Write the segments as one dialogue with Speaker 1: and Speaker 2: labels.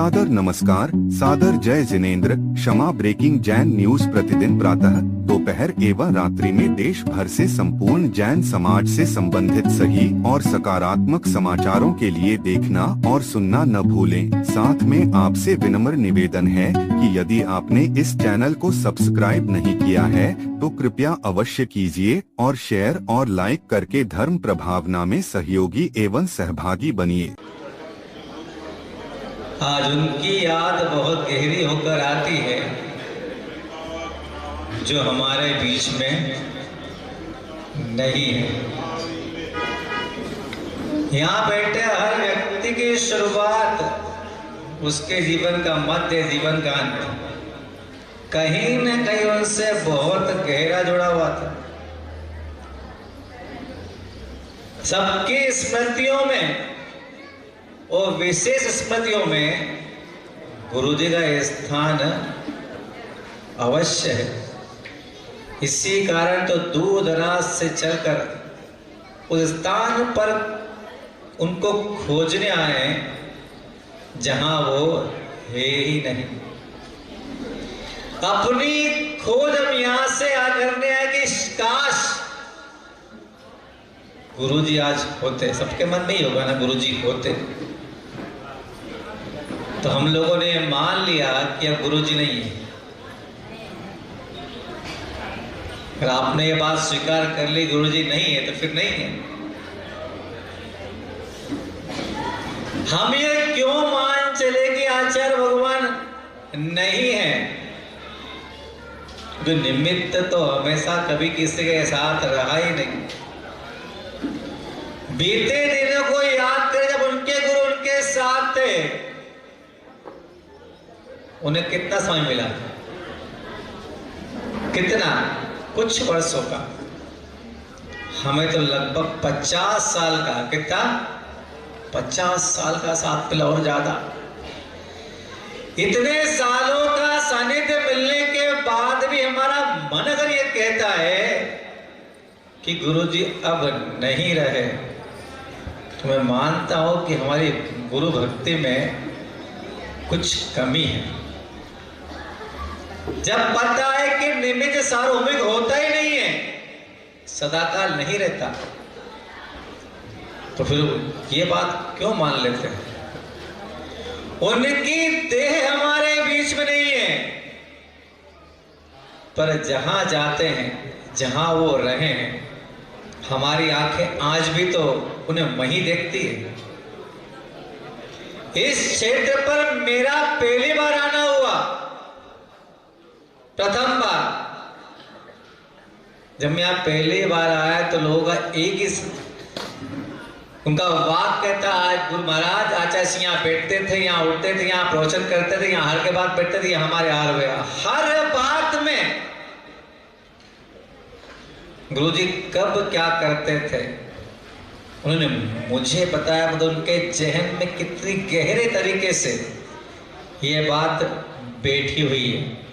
Speaker 1: सादर नमस्कार, सादर जय जिनेंद्र। क्षमा ब्रेकिंग जैन न्यूज प्रतिदिन प्रातः, दोपहर एवं रात्रि में देश भर से संपूर्ण जैन समाज से संबंधित सही और सकारात्मक समाचारों के लिए देखना और सुनना न भूलें। साथ में आपसे विनम्र निवेदन है कि यदि आपने इस चैनल को सब्सक्राइब नहीं किया है तो कृपया अवश्य कीजिए और शेयर और लाइक करके धर्म प्रभावना में सहयोगी एवं सहभागी बनिए।
Speaker 2: आज उनकी याद बहुत गहरी होकर आती है जो हमारे बीच में नहीं है। यहाँ बैठे हर व्यक्ति की शुरुआत उसके जीवन का मध्य, जीवन का अंत कहीं न कहीं उनसे बहुत गहरा जुड़ा हुआ था। सबकी स्मृतियों में और विशेष स्मृतियों में गुरुजी का स्थान अवश्य है। इसी कारण तो दूर दराज से चलकर उस स्थान पर उनको खोजने आए जहां वो है ही नहीं। अपनी खोज हम यहां से करने आए कि काश गुरुजी आज होते। सबके मन में ही होगा ना, गुरुजी होते तो हम लोगों ने मान लिया कि अब गुरुजी नहीं है। अगर आपने ये बात स्वीकार कर ली गुरुजी नहीं है तो फिर नहीं है। हम ये क्यों मान चले कि आचार्य भगवान नहीं है? जो निमित्त तो हमेशा कभी किसी के साथ रहा ही नहीं। बीते दिनों को याद करें जब उनके गुरु उनके साथ थे, उन्हें कितना समय मिला? कितना? कुछ वर्षों का। हमें तो लगभग 50 साल का। कितना? 50 साल का साथ मिला और ज्यादा। इतने सालों का सानिध्य मिलने के बाद भी हमारा मन अगर ये कहता है कि गुरुजी अब नहीं रहे तो मैं मानता हूं कि हमारी गुरु भक्ति में कुछ कमी है। जब पता है कि निमित्त सार्वभौमिक होता ही नहीं है, सदाकाल नहीं रहता, तो फिर ये बात क्यों मान लेते हैं? उनकी देह हमारे बीच में नहीं है, पर जहां जाते हैं, जहां वो रहे हैं, हमारी आंखें आज भी तो उन्हें वहीं देखती है। इस क्षेत्र पर मेरा पहली बार आना हुआ, प्रथम बार। जब मैं यहाँ पहली बार आया तो लोगों का एक ही उनका वाक्य कहता, आज गुरु महाराज आचार्य सिंह यहाँ बैठते थे, यहाँ उठते थे, यहाँ प्रवचन करते थे, यहाँ हर के बाद बैठते थे, हमारे हार हुए। हर बात में गुरुजी कब क्या करते थे उन्होंने मुझे बताया। मतलब उनके जहन में कितनी गहरे तरीके से ये बात बैठी हुई है।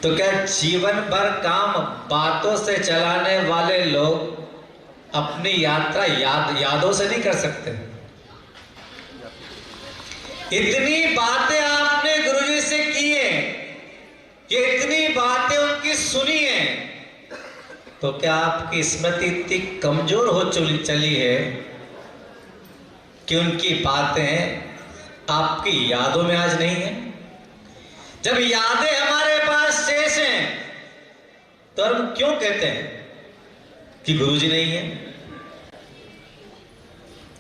Speaker 2: तो क्या जीवन भर काम बातों से चलाने वाले लोग अपनी यात्रा यादों से नहीं कर सकते? इतनी बातें आपने गुरुजी से की है, ये इतनी बातें उनकी सुनी है, तो क्या आपकी स्मृति इतनी कमजोर हो चली है कि उनकी बातें आपकी यादों में आज नहीं है? जब यादें हमारे पास शेष हैं तो हम क्यों कहते हैं कि गुरुजी नहीं है?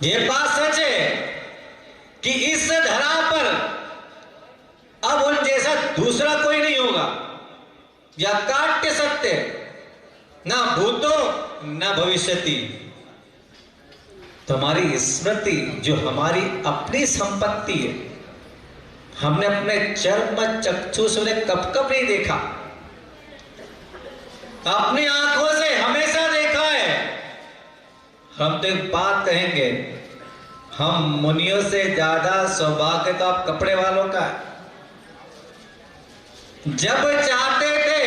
Speaker 2: यह बात सच है कि इस धरा पर अब उन जैसा दूसरा कोई नहीं होगा। या काट्य सत्य, ना भूतो ना भविष्यति। तो हमारी स्मृति जो हमारी अपनी संपत्ति है, हमने अपने चर्म चक्षु से उन्हें कब कब नहीं देखा, अपनी आंखों से हमेशा देखा है। हम तो एक बात कहेंगे, हम मुनियों से ज्यादा सौभाग्य तो आप कपड़े वालों का। जब चाहते थे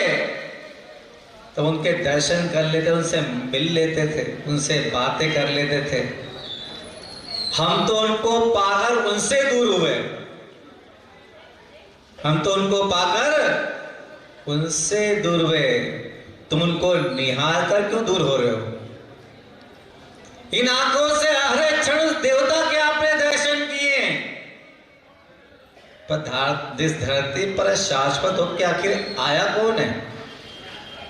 Speaker 2: तो उनके दर्शन कर लेते, उनसे मिल लेते थे, उनसे बातें कर लेते थे। हम तो उनको पाकर उनसे दूर हुए। हम तो उनको पाकर उनसे दूर हुए, तुम उनको निहार कर क्यों दूर हो रहे हो? इन आंखों से हर एक क्षण उस देवता के आपने दर्शन किए, पर इस धरती पर शाश्वत होकर आखिर आया कौन है?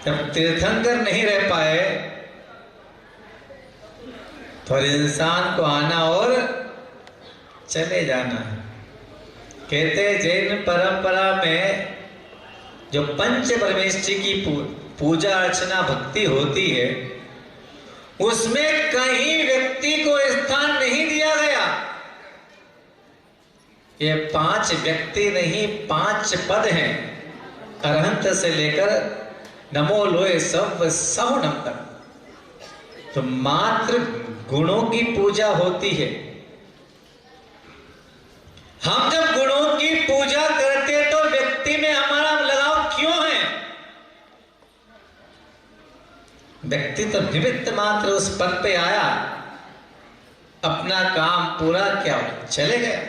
Speaker 2: जब तीर्थंकर नहीं रह पाए तो इंसान को आना और चले जाना है। कहते जैन परंपरा में जो पंच परमेष्ठी की पूजा अर्चना भक्ति होती है, उसमें कहीं व्यक्ति को स्थान नहीं दिया गया। ये 5 व्यक्ति नहीं 5 पद हैं, अरहंत से लेकर नमो लोए सब सहुनम तक। तो मात्र गुणों की पूजा होती है। हम जब गुणों की पूजा करते तो व्यक्ति में हमारा लगाव क्यों है? व्यक्ति तो निमित्त मात्र उस पद पे आया, अपना काम पूरा किया, चले गए।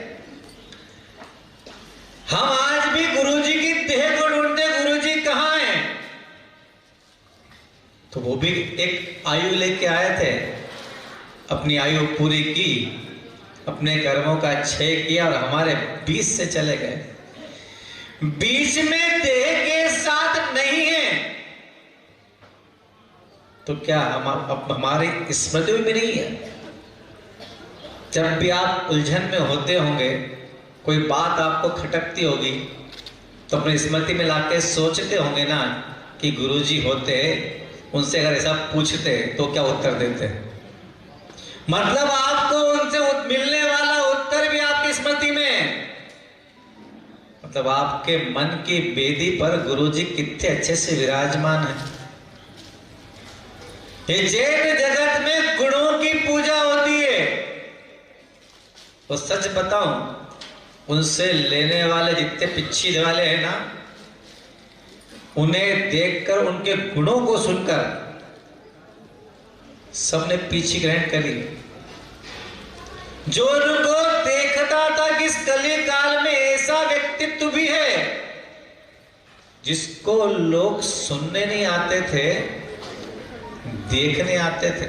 Speaker 2: हम आज भी गुरुजी की देह को ढूंढते, गुरुजी कहां हैं? तो वो भी एक आयु लेके आए थे, अपनी आयु पूरी की, अपने कर्मों का क्षय किया और हमारे बीच से चले गए। बीच में देह के साथ नहीं है तो क्या अब हमारी स्मृति में नहीं है? जब भी आप उलझन में होते होंगे, कोई बात आपको खटकती होगी, तो अपनी स्मृति में लाके सोचते होंगे ना कि गुरुजी होते, उनसे अगर ऐसा पूछते तो क्या उत्तर देते? मतलब आपको उनसे मिलने वाला उत्तर भी आपकी स्मृति में, मतलब आपके मन की बेदी पर गुरुजी कितने अच्छे से विराजमान है। ये जैन जगत में गुणों की पूजा होती है। तो सच बताऊं, उनसे लेने वाले जितने पिछले वाले हैं ना, उन्हें देखकर, उनके गुणों को सुनकर सबने पीछे ग्रहण करी। जो उनको देखता था कि इस कली काल में ऐसा व्यक्तित्व भी है जिसको लोग सुनने नहीं आते थे, देखने आते थे।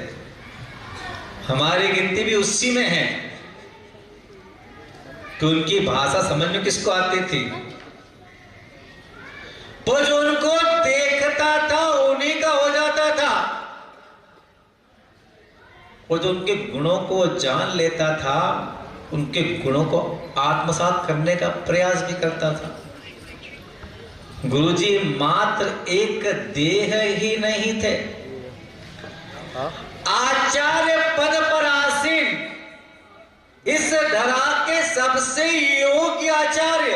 Speaker 2: हमारी गिनती भी उसी में है कि उनकी भाषा समझ में किसको आती थी। तो जो उनको देखता था उन्हीं का हो जाता था। वो जो उनके गुणों को जान लेता था, उनके गुणों को आत्मसात करने का प्रयास भी करता था। गुरुजी मात्र एक देह ही नहीं थे, आचार्य पद पर आसीन, इस धरा के सबसे योग्य आचार्य,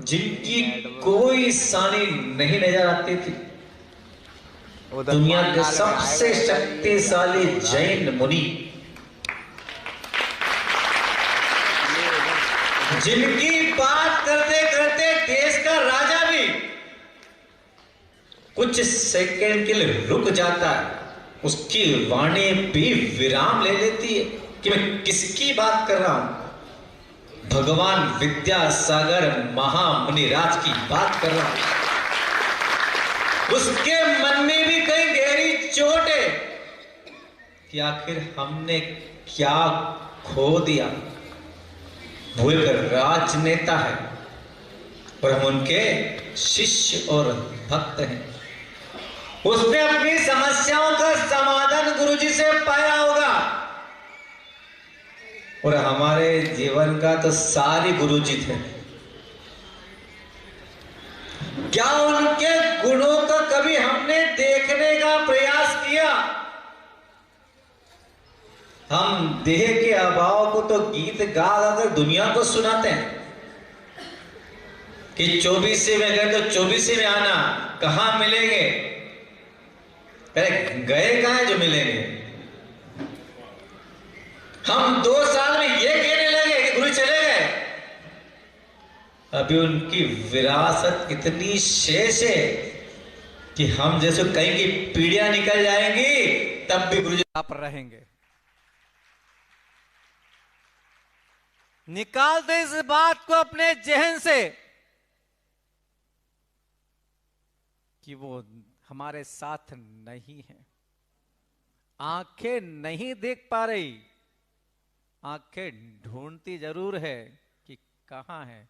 Speaker 2: जिनकी कोई सानी नहीं नजर आती थी। दुनिया के सबसे शक्तिशाली जैन मुनि, जिनकी बात करते करते देश का राजा भी कुछ सेकंड के लिए रुक जाता है, उसकी वाणी भी विराम ले लेती है कि मैं किसकी बात कर रहा हूं। भगवान विद्यासागर महामुनिराज की बात कर रहा हूं। उसके मन में भी कई गहरी चोट है कि आखिर हमने क्या खो दिया। वो एक राजनेता है और हम उनके शिष्य और भक्त हैं। उसने अपनी समस्याओं का समाधान गुरुजी से पाया होगा, और हमारे जीवन का तो सारी गुरुजी थे। क्या उनके गुणों को कभी हमने देखने का प्रयास किया? हम देह के अभाव को तो गीत गा कर दुनिया को सुनाते हैं कि 24 में गए तो 24 में आना, कहां मिलेंगे? अरे गए कहां है जो मिलेंगे? हम 2 साल में ये कहने लगे कि गुरु चले गए। अभी उनकी विरासत इतनी शेष है कि हम जैसे कहीं की पीढ़ियां निकल जाएंगी तब भी गुरुजी
Speaker 3: आप रहेंगे।
Speaker 2: निकाल दे इस बात को अपने जहन से कि वो हमारे साथ नहीं है। आंखें नहीं देख पा रही, आंखें ढूंढती जरूर है कि कहां है।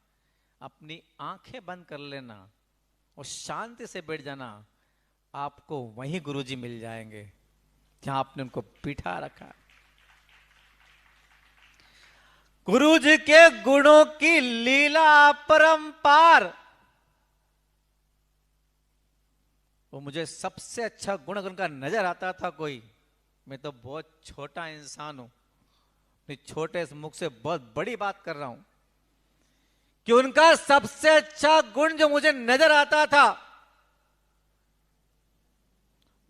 Speaker 2: अपनी आंखें बंद कर लेना और शांति से बैठ जाना, आपको वहीं गुरुजी मिल जाएंगे जहां आपने उनको बिठा रखा। गुरुजी के गुणों की लीला अपरंपार। वो मुझे सबसे अच्छा गुण उनका नजर आता था कोई, मैं तो बहुत छोटा इंसान हूं, अपने छोटे मुख से बहुत बड़ी बात कर रहा हूं, कि उनका सबसे अच्छा गुण जो मुझे नजर आता था,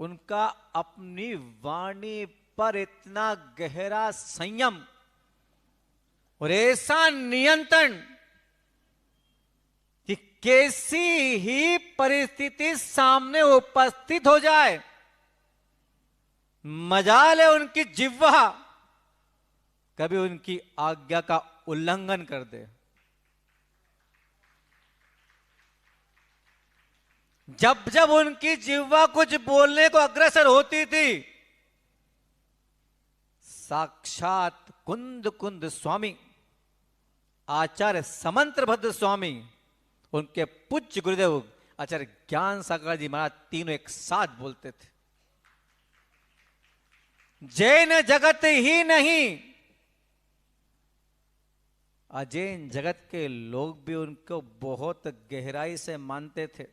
Speaker 2: उनका अपनी वाणी पर इतना गहरा संयम और ऐसा नियंत्रण कि कैसी ही परिस्थिति सामने उपस्थित हो जाए, मजाल है उनकी जिह्वा कभी उनकी आज्ञा का उल्लंघन कर दे। जब जब उनकी जिह्वा कुछ बोलने को अग्रसर होती थी, साक्षात कुंद कुंद स्वामी आचार्य समंत्रभद्र स्वामी, उनके पूज्य गुरुदेव आचार्य ज्ञान सागर जी महाराज तीनों एक साथ बोलते थे। जैन जगत ही नहीं, अजैन जगत के लोग भी उनको बहुत गहराई से मानते थे।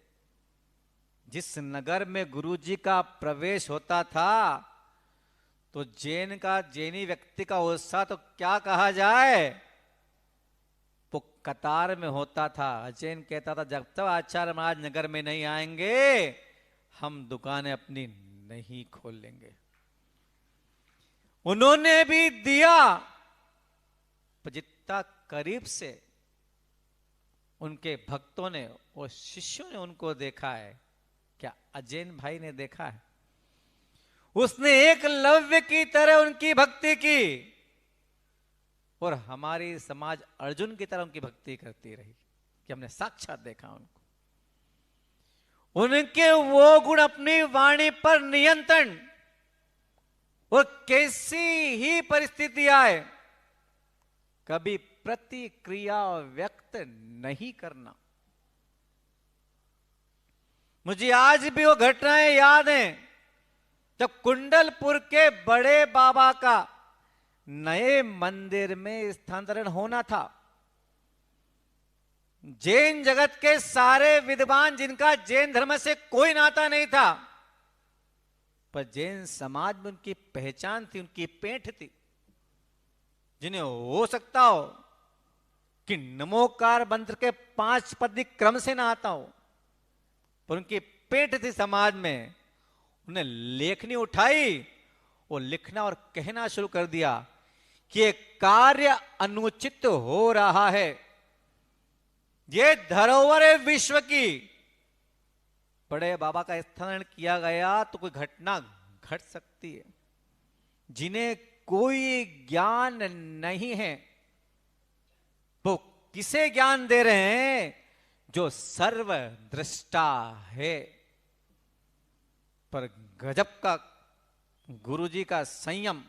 Speaker 2: जिस नगर में गुरुजी का प्रवेश होता था, तो जैन का, जैनी व्यक्ति का उत्साह तो क्या कहा जाए, वो कतार में होता था। अजैन कहता था जब तक आचार्य महाराज नगर में नहीं आएंगे, हम दुकानें अपनी नहीं खोलेंगे। उन्होंने भी दिया, पर जितना करीब से उनके भक्तों ने और शिष्यों ने उनको देखा है, क्या अजैन भाई ने देखा है? उसने एक लव्य की तरह उनकी भक्ति की और हमारी समाज अर्जुन की तरह उनकी भक्ति करती रही, कि हमने साक्षात देखा उनको। उनके वो गुण, अपनी वाणी पर नियंत्रण, और कैसी ही परिस्थिति आए कभी प्रतिक्रिया व्यक्त नहीं करना। मुझे आज भी वो घटनाएं याद हैं जब कुंडलपुर के बड़े बाबा का नए मंदिर में स्थानांतरण होना था। जैन जगत के सारे विद्वान, जिनका जैन धर्म से कोई नाता नहीं था, पर जैन समाज में उनकी पहचान थी, उनकी पेंठ थी, जिन्हें हो सकता हो कि नमोकार मंत्र के 5 पद क्रम से ना आता हो, पर उनकी पेंठ थी समाज में। उन्हें लेखनी उठाई और लिखना और कहना शुरू कर दिया कि ये कार्य अनुचित हो रहा है, ये धरोहर है विश्व की। बड़े बाबा का स्थान किया गया तो कोई घटना घट सकती है। जिन्हें कोई ज्ञान नहीं है, वो किसे ज्ञान दे रहे हैं? जो सर्व दृष्टा है। पर गजब का गुरुजी का संयम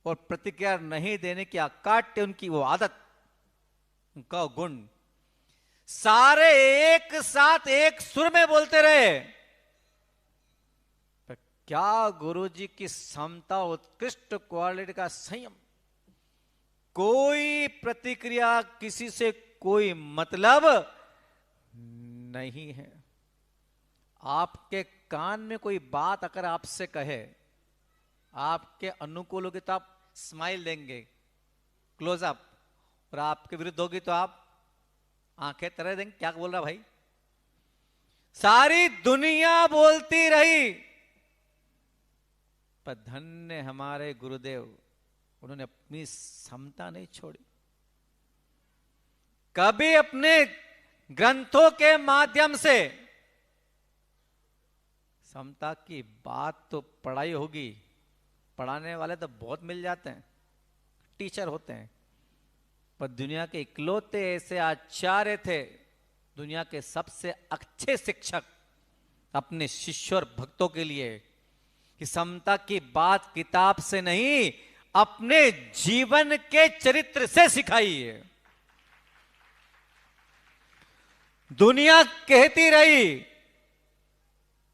Speaker 2: और प्रतिक्रिया नहीं देने की अकाट्य उनकी वो आदत, उनका गुण, सारे एक साथ एक सुर में बोलते रहे। पर क्या गुरुजी की समता, उत्कृष्ट क्वालिटी का संयम, कोई प्रतिक्रिया, किसी से कोई मतलब नहीं है। आपके कान में कोई बात अगर आपसे कहे, आपके अनुकूल होगी तो आप स्माइल देंगे, क्लोज अप, और आपके विरुद्ध होगी तो आप आंखें तरह देंगे, क्या बोल रहा भाई। सारी दुनिया बोलती रही, पर धन्य हमारे गुरुदेव, उन्होंने अपनी समता नहीं छोड़ी। कभी अपने ग्रंथों के माध्यम से, समता की बात तो पढ़ाई होगी, पढ़ाने वाले तो बहुत मिल जाते हैं, टीचर होते हैं, पर दुनिया के इकलौते ऐसे आचार्य थे, दुनिया के सबसे अच्छे शिक्षक अपने शिष्य और भक्तों के लिए, कि समता की बात किताब से नहीं अपने जीवन के चरित्र से सिखाई है। दुनिया कहती रही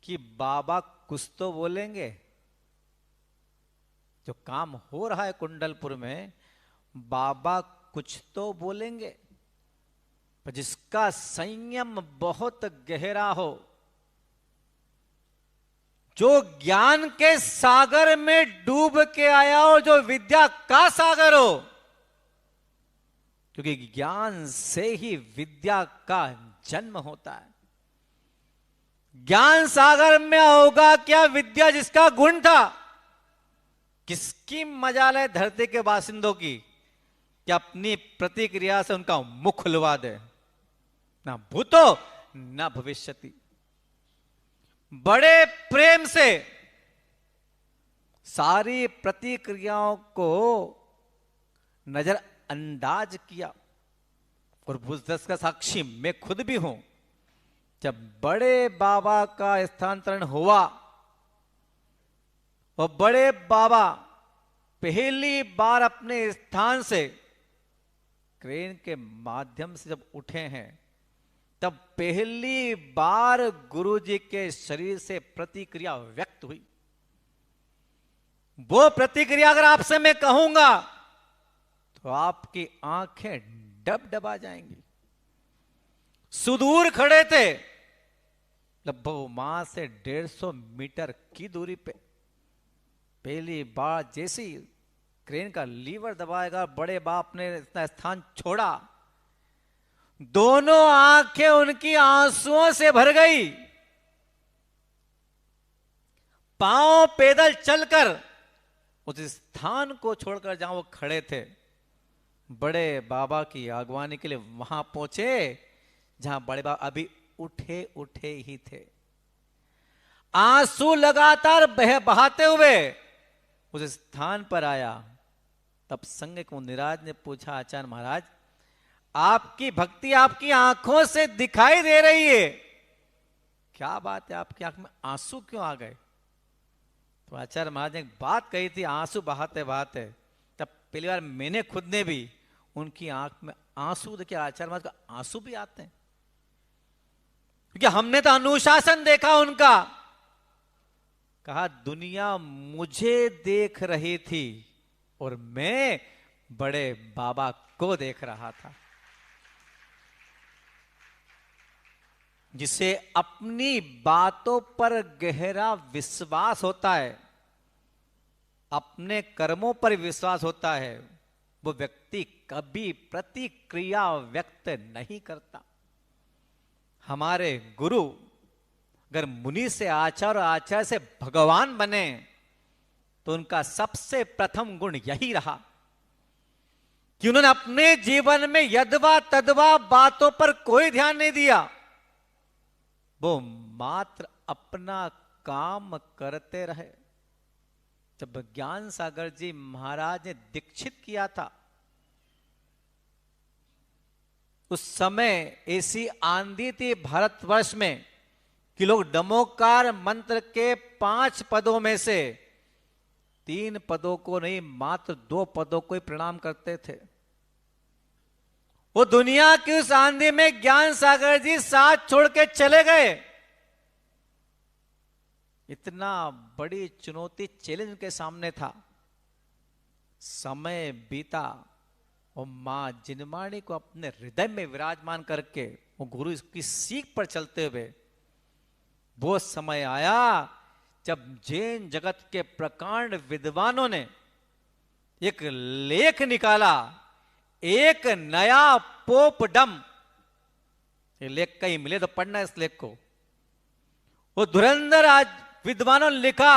Speaker 2: कि बाबा कुछ तो बोलेंगे, जो काम हो रहा है कुंडलपुर में, बाबा कुछ तो बोलेंगे, पर जिसका संयम बहुत गहरा हो, जो ज्ञान के सागर में डूब के आया हो, जो विद्या का सागर हो, क्योंकि ज्ञान से ही विद्या का जन्म होता है। ज्ञान सागर में होगा क्या विद्या जिसका गुण था? किसकी मजाल है धरती के बासिंदों की कि अपनी प्रतिक्रिया से उनका मुख खुलवा दे? ना भूतो ना भविष्यति। बड़े प्रेम से सारी प्रतिक्रियाओं को नजरअंदाज किया, और बुजदस्त का साक्षी मैं खुद भी हूं। जब बड़े बाबा का स्थानांतरण हुआ और बड़े बाबा पहली बार अपने स्थान से क्रेन के माध्यम से जब उठे हैं, तब पहली बार गुरुजी के शरीर से प्रतिक्रिया व्यक्त हुई। वो प्रतिक्रिया अगर आपसे मैं कहूंगा तो आपकी आंखें डबडबा जाएंगी। सुदूर खड़े थे, लगभग वहां से 150 मीटर की दूरी पे पहली बार जैसी क्रेन का लीवर दबाएगा, बड़े बाप ने इतना स्थान छोड़ा, दोनों आंखें उनकी आंसुओं से भर गई। पांव पैदल चलकर उस स्थान को छोड़कर जहां वो खड़े थे, बड़े बाबा की अगवानी के लिए वहां पहुंचे जहां बड़े बाबा अभी उठे उठे ही थे। आंसू लगातार बहाते हुए उस स्थान पर आया। तब संग को निराज ने पूछा, आचार्य महाराज आपकी भक्ति आपकी आंखों से दिखाई दे रही है, क्या बात है, आपकी आंख में आंसू क्यों आ गए? तो आचार्य महाराज ने एक बात कही थी, आंसू बहाते बहाते। तब पहली बार मैंने खुद ने भी उनकी आंख में आंसू देखे। आचार्य महाराज का आंसू भी आते हैं, क्योंकि हमने तो अनुशासन देखा उनका। कहा दुनिया मुझे देख रही थी और मैं बड़े बाबा को देख रहा था। जिसे अपनी बातों पर गहरा विश्वास होता है, अपने कर्मों पर विश्वास होता है, वो व्यक्ति कभी प्रतिक्रिया व्यक्त नहीं करता। हमारे गुरु अगर मुनि से आचार्य और आचार्य से भगवान बने तो उनका सबसे प्रथम गुण यही रहा कि उन्होंने अपने जीवन में यदवा तदवा बातों पर कोई ध्यान नहीं दिया। वो मात्र अपना काम करते रहे। जब ज्ञान सागर जी महाराज ने दीक्षित किया था, उस समय ऐसी आंधी थी भारतवर्ष में कि लोग नमोकार मंत्र के 5 पदों में से 3 पदों को नहीं, मात्र 2 पदों को ही प्रणाम करते थे। वो दुनिया की उस आंधी में ज्ञान सागर जी साथ छोड़ के चले गए। इतना बड़ी चुनौती चैलेंज उनके सामने था। समय बीता और मां जिनवाणी को अपने हृदय में विराजमान करके वो गुरु की सीख पर चलते हुए वो समय आया जब जैन जगत के प्रकांड विद्वानों ने एक लेख निकाला, एक नया पोपडम। ये लेख कहीं मिले तो पढ़ना इस लेख को। वो धुरंधर आज विद्वानों ने लिखा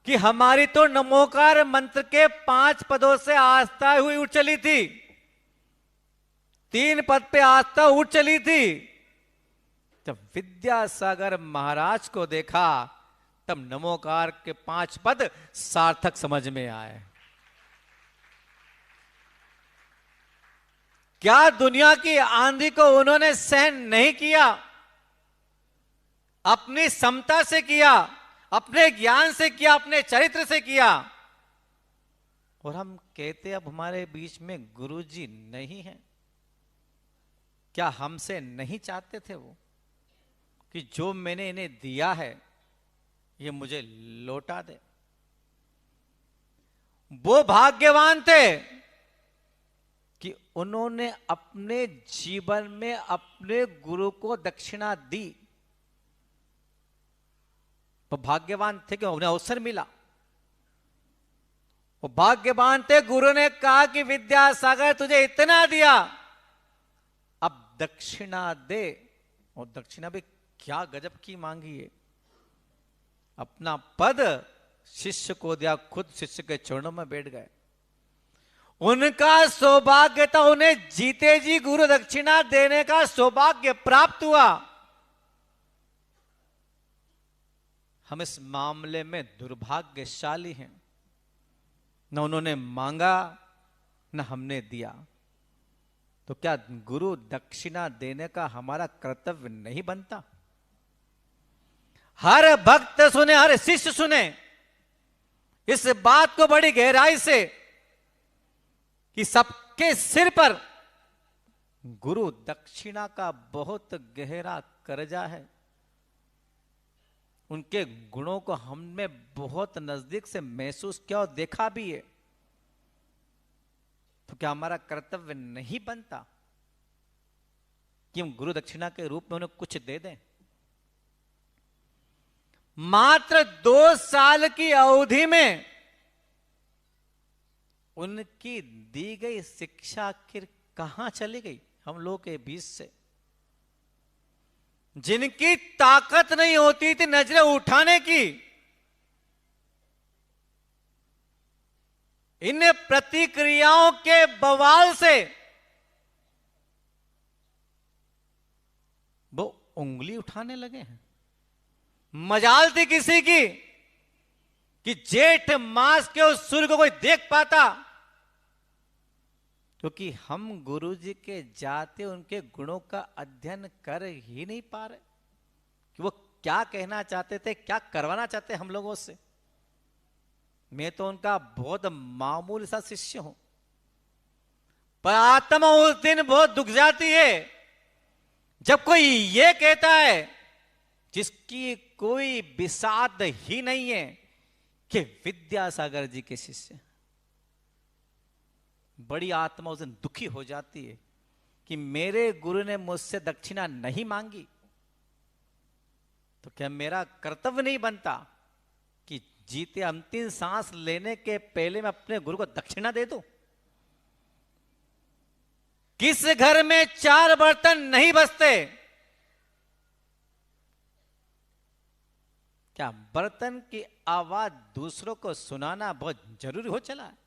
Speaker 2: कि हमारी तो नमोकार मंत्र के 5 पदों से आस्था हुई उठ चली थी, 3 पद पे आस्था उठ चली थी। जब विद्यासागर महाराज को देखा तब नमोकार के 5 पद सार्थक समझ में आए। क्या दुनिया की आंधी को उन्होंने सहन नहीं किया? अपनी समता से किया, अपने ज्ञान से किया, अपने चरित्र से किया। और हम कहते अब हमारे बीच में गुरुजी नहीं है। क्या हमसे नहीं चाहते थे वो कि जो मैंने इन्हें दिया है ये मुझे लौटा दे? वो भाग्यवान थे कि उन्होंने अपने जीवन में अपने गुरु को दक्षिणा दी। वो भाग्यवान थे कि उन्हें अवसर मिला। वो भाग्यवान थे, गुरु ने कहा कि विद्यासागर तुझे इतना दिया, अब दक्षिणा दे। और दक्षिणा भी क्या गजब की मांगी है। अपना पद शिष्य को दिया, खुद शिष्य के चरणों में बैठ गए। उनका सौभाग्य था, उन्हें जीते जी गुरु दक्षिणा देने का सौभाग्य प्राप्त हुआ। हम इस मामले में दुर्भाग्यशाली हैं। न उन्होंने मांगा न हमने दिया। तो क्या गुरु दक्षिणा देने का हमारा कर्तव्य नहीं बनता? हर भक्त सुने, हर शिष्य सुने इस बात को बड़ी गहराई से कि सबके सिर पर गुरु दक्षिणा का बहुत गहरा कर्जा है। उनके गुणों को हमने बहुत नजदीक से महसूस किया और देखा भी है। तो क्या हमारा कर्तव्य नहीं बनता कि हम गुरु दक्षिणा के रूप में उन्हें कुछ दे दें? मात्र 2 साल की अवधि में उनकी दी गई शिक्षा आखिर कहां चली गई हम लोगों के बीच से? जिनकी ताकत नहीं होती थी नजरें उठाने की, इन प्रतिक्रियाओं के बवाल से वो उंगली उठाने लगे हैं। मजाल थी किसी की कि जेठ मास के उस सूर्य को कोई देख पाता, क्योंकि हम गुरु जी के जाते उनके गुणों का अध्ययन कर ही नहीं पा रहे कि वो क्या कहना चाहते थे, क्या करवाना चाहते हम लोगों से। मैं तो उनका बहुत मामूली सा शिष्य हूं, पर आत्मा उस दिन बहुत दुख जाती है जब कोई ये कहता है जिसकी कोई विषाद ही नहीं है कि विद्यासागर जी के शिष्य। बड़ी आत्मा उस दिन दुखी हो जाती है कि मेरे गुरु ने मुझसे दक्षिणा नहीं मांगी, तो क्या मेरा कर्तव्य नहीं बनता कि जीते अंतिम सांस लेने के पहले मैं अपने गुरु को दक्षिणा दे दूं? किस घर में 4 बर्तन नहीं बचते? क्या बर्तन की आवाज दूसरों को सुनाना बहुत जरूरी हो चला है?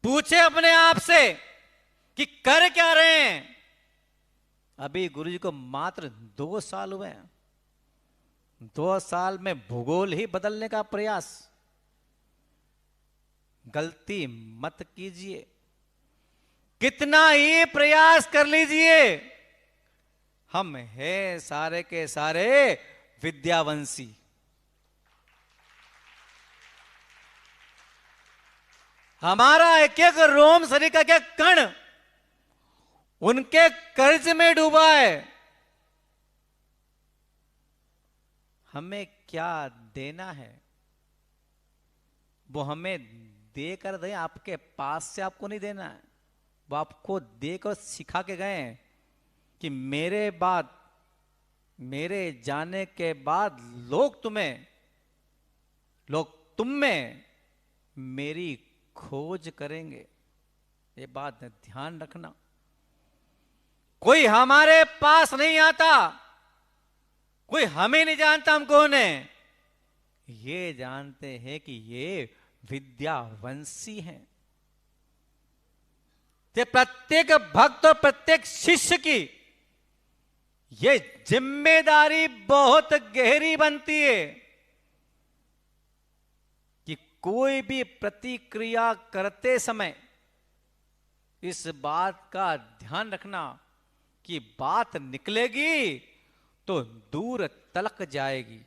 Speaker 2: पूछे अपने आप से कि कर क्या रहे हैं। अभी गुरुजी को मात्र 2 साल हुए हैं। 2 साल में भूगोल ही बदलने का प्रयास गलती मत कीजिए। कितना ही प्रयास कर लीजिए, हम हैं सारे के सारे विद्यावंशी। हमारा एक एक रोम शरीर का क्या कण उनके कर्ज में डूबा है। हमें क्या देना है वो हमें देकर दें, आपके पास से आपको नहीं देना है। वो आपको देकर सिखा के गए हैं कि मेरे बाद, मेरे जाने के बाद लोग तुम में मेरी खोज करेंगे। ये बात ध्यान रखना। कोई हमारे पास नहीं आता, कोई हमें नहीं जानता हम कौन है। ये जानते हैं कि ये विद्यावंशी हैं। ते प्रत्येक भक्त और प्रत्येक शिष्य की ये जिम्मेदारी बहुत गहरी बनती है कि कोई भी प्रतिक्रिया करते समय
Speaker 3: इस बात का ध्यान रखना कि बात निकलेगी तो दूर तलक जाएगी।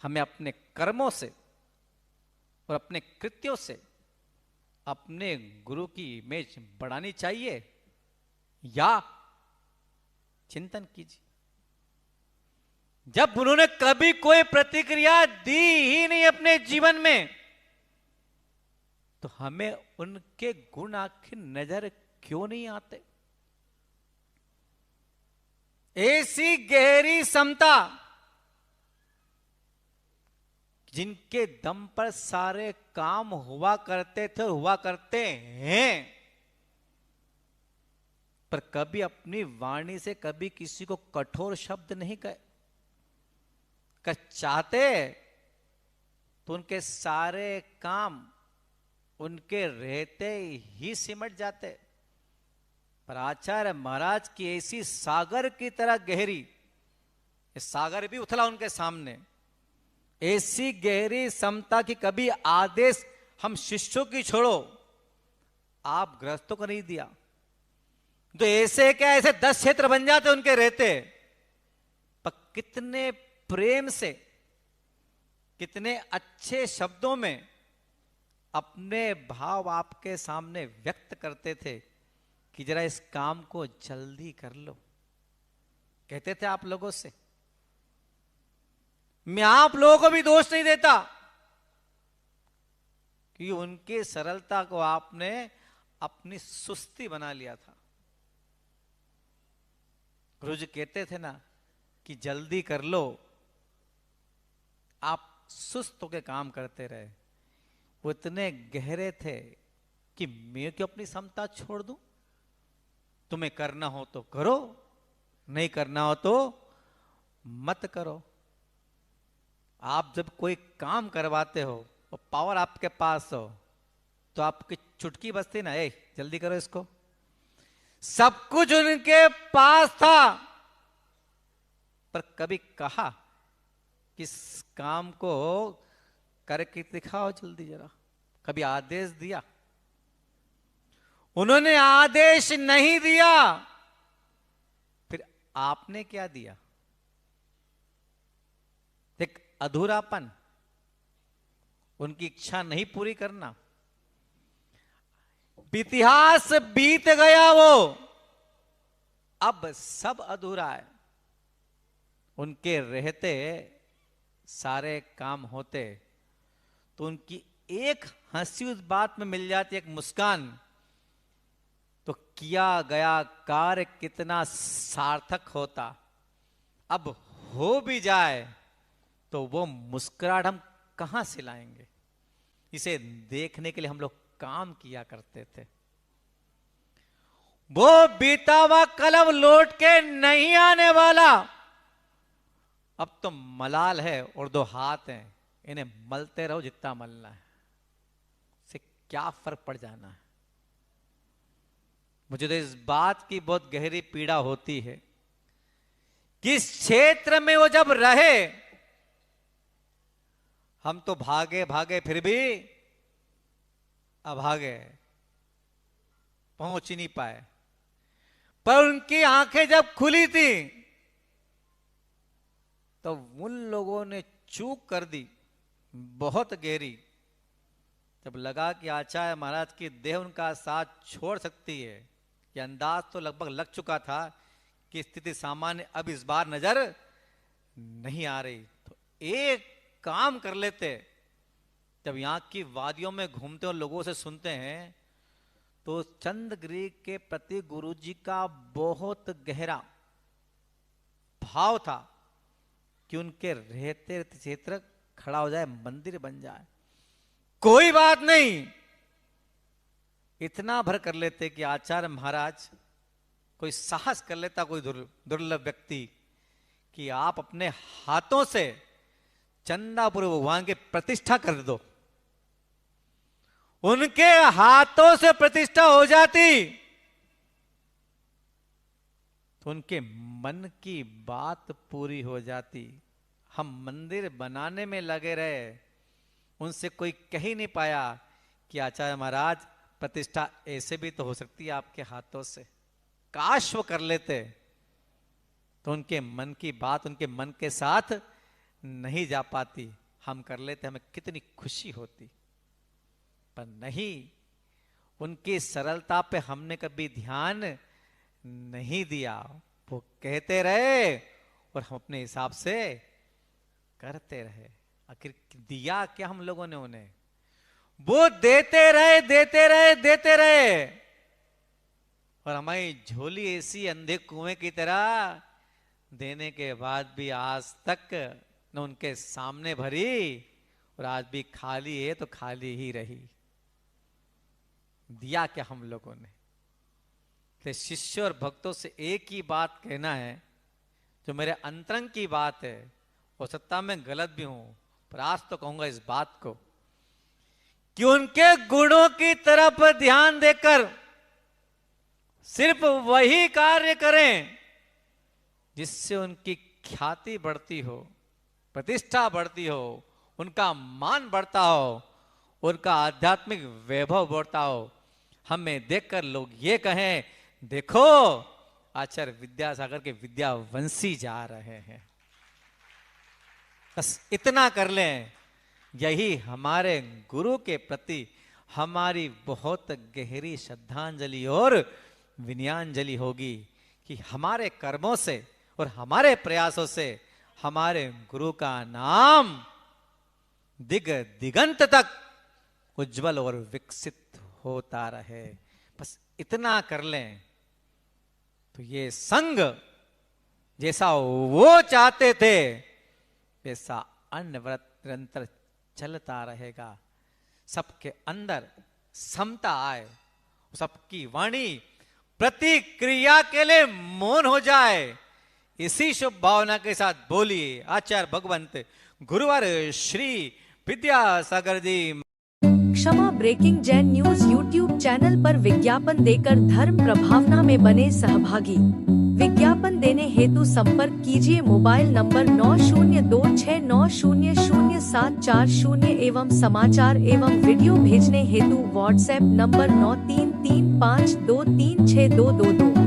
Speaker 3: हमें अपने कर्मों से और अपने कृत्यों से अपने गुरु की इमेज बढ़ानी चाहिए या चिंतन कीजिए। जब उन्होंने कभी कोई प्रतिक्रिया दी ही नहीं अपने जीवन में, तो हमें उनके गुण आखिर नजर क्यों नहीं आते? ऐसी गहरी समता जिनके दम पर सारे काम हुआ करते थे और हुआ करते हैं, पर कभी अपनी वाणी से कभी किसी को कठोर शब्द नहीं कहे। चाहते तो उनके सारे काम उनके रहते ही सिमट जाते। पर आचार्य महाराज की ऐसी सागर की तरह गहरी, सागर भी उथला उनके सामने, ऐसी गहरी समता की कभी आदेश हम शिष्यों की छोड़ो, आप गृहस्थों को नहीं दिया। तो ऐसे क्या ऐसे 10 क्षेत्र बन जाते उनके रहते, पर कितने प्रेम से, कितने अच्छे शब्दों में अपने भाव आपके सामने व्यक्त करते थे कि जरा इस काम को जल्दी कर लो। कहते थे आप लोगों से। मैं आप लोगों को भी दोष नहीं देता कि उनकी सरलता को आपने अपनी सुस्ती बना लिया था। गुरु जी कहते थे ना कि जल्दी कर लो, आप सुस्त होकर काम करते रहे। वो इतने गहरे थे कि मैं क्यों अपनी समता छोड़ दूं? तुम्हें करना हो तो करो, नहीं करना हो तो मत करो। आप जब कोई काम करवाते हो और पावर आपके पास हो, तो आपकी चुटकी बजती ना, ए जल्दी करो इसको। सब कुछ उनके पास था, पर कभी कहा कि इस काम को करके दिखाओ जल्दी जरा? कभी आदेश दिया? उन्होंने आदेश नहीं दिया, फिर आपने क्या दिया? एक अधूरापन, उनकी इच्छा नहीं पूरी करना। इतिहास बीत गया वो, अब सब अधूरा है। उनके रहते सारे काम होते, तो उनकी एक हंसी उस बात में मिल जाती, एक मुस्कान, तो किया गया कार्य कितना सार्थक होता। अब हो भी जाए तो वो मुस्कुराहट हम कहां से लाएंगे? इसे देखने के लिए हम लोग काम किया करते थे। वो बीता हुआ कलम लौट के नहीं आने वाला। अब तो मलाल है और 2 हाथ हैं, इन्हें मलते रहो जितना मलना है, से क्या फर्क पड़ जाना है। मुझे तो इस बात की बहुत गहरी पीड़ा होती है कि इस क्षेत्र में वो जब रहे, हम तो भागे भागे फिर भी अभागे, पहुंच ही नहीं पाए। पर उनकी आंखें जब खुली थी, तो उन लोगों ने चूक कर दी बहुत गहरी। जब लगा कि आचार्य महाराज की देह उनका साथ छोड़ सकती है, ये अंदाज तो लगभग लग चुका था कि स्थिति सामान्य अब इस बार नजर नहीं आ रही, तो एक काम कर लेते। जब यहाँ की वादियों में घूमते और लोगों से सुनते हैं, तो चंद्रगिरी के प्रति गुरुजी का बहुत गहरा भाव था कि उनके रहते क्षेत्र खड़ा हो जाए, मंदिर बन जाए। कोई बात नहीं, इतना भर कर लेते कि आचार्य महाराज कोई साहस कर लेता, कोई दुर्लभ व्यक्ति, कि आप अपने हाथों से चंदापुर भगवान की प्रतिष्ठा कर दो। उनके हाथों से प्रतिष्ठा हो जाती तो उनके मन की बात पूरी हो जाती। हम मंदिर बनाने में लगे रहे, उनसे कोई कह ही नहीं पाया कि आचार्य महाराज प्रतिष्ठा ऐसे भी तो हो सकती है आपके हाथों से, काश वो कर लेते तो उनके मन की बात उनके मन के साथ नहीं जा पाती, हम कर लेते हमें कितनी खुशी होती, पर नहीं, उनकी सरलता पे हमने कभी ध्यान नहीं दिया। वो कहते रहे और हम अपने हिसाब से करते रहे। आखिर दिया क्या हम लोगों ने उन्हें? वो देते रहे देते रहे देते रहे, और हमारी झोली ऐसी अंधे कुएं की तरह देने के बाद भी आज तक न उनके सामने भरी, और आज भी खाली है तो खाली ही रही। दिया क्या हम लोगों ने? तो शिष्य और भक्तों से एक ही बात कहना है, जो मेरे अंतरंग की बात है। हो सकता है मैं गलत भी हूं, पर आज तो कहूंगा इस बात को कि उनके गुणों की तरफ ध्यान देकर सिर्फ वही कार्य करें जिससे उनकी ख्याति बढ़ती हो, प्रतिष्ठा बढ़ती हो, उनका मान बढ़ता हो, उनका आध्यात्मिक वैभव बढ़ता हो। हमें देखकर लोग ये कहें, देखो आचार्य विद्यासागर के विद्यावंशी जा रहे हैं। बस इतना कर लें, यही हमारे गुरु के प्रति हमारी बहुत गहरी श्रद्धांजलि और विनयांजलि होगी कि हमारे कर्मों से और हमारे प्रयासों से हमारे गुरु का नाम दिग दिगंत तक उज्जवल और विकसित होता रहे। बस इतना कर लें तो ये संघ जैसा वो चाहते थे वैसा अनवरत निरंतर चलता रहेगा। सबके अंदर समता आए, सबकी वाणी प्रतिक्रिया के लिए मौन हो जाए, इसी शुभ भावना के साथ बोलिए आचार्य भगवंत गुरुवर श्री विद्यासागर जी।
Speaker 4: क्षमा breaking Jain news YouTube channel पर विज्ञापन देकर धर्म प्रभावना में बने सहभागी। विज्ञापन देने हेतु संपर्क कीजिए मोबाइल नंबर 9026900740 एवं समाचार एवं वीडियो भेजने हेतु व्हाट्सएप नंबर 9335236222।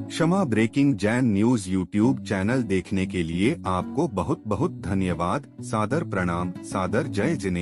Speaker 1: क्षमा breaking Jain news YouTube channel देखने के लिए आपको बहुत बहुत धन्यवाद। सादर प्रणाम, सादर जय जिनेंद्र।